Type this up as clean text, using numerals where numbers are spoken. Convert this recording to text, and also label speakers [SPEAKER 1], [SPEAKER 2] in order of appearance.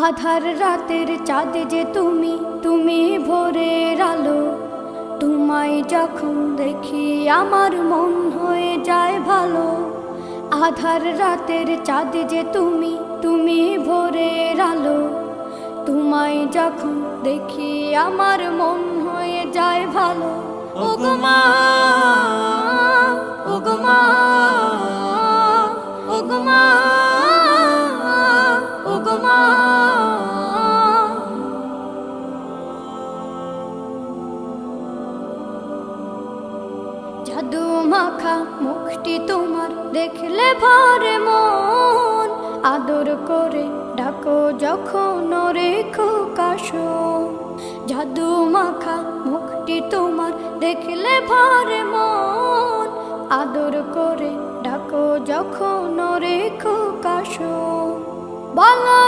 [SPEAKER 1] আধার রাতের চাঁদ যে তুমি, তুমি ভোরের আলো। তোমায় যখন দেখি আমার মন হয়ে যায় ভালো। আধার রাতের চাঁদ যে তুমি, তুমি ভোরের আলো। তোমায় যখন দেখি আমার মন হয়ে যায় ভালো। ওগো মা, ওগো মা, ওগো মা, ওগো মা। জাদু মাখা মুখটি তোমার দেখলে ভরে মন। আদর করে ডাকো যখন রেখো কাশো। জাদু মাখা মুখটি তোমার দেখলে ভরে মন। আদর করে ডাকো যখন রেখো কাশো। বলো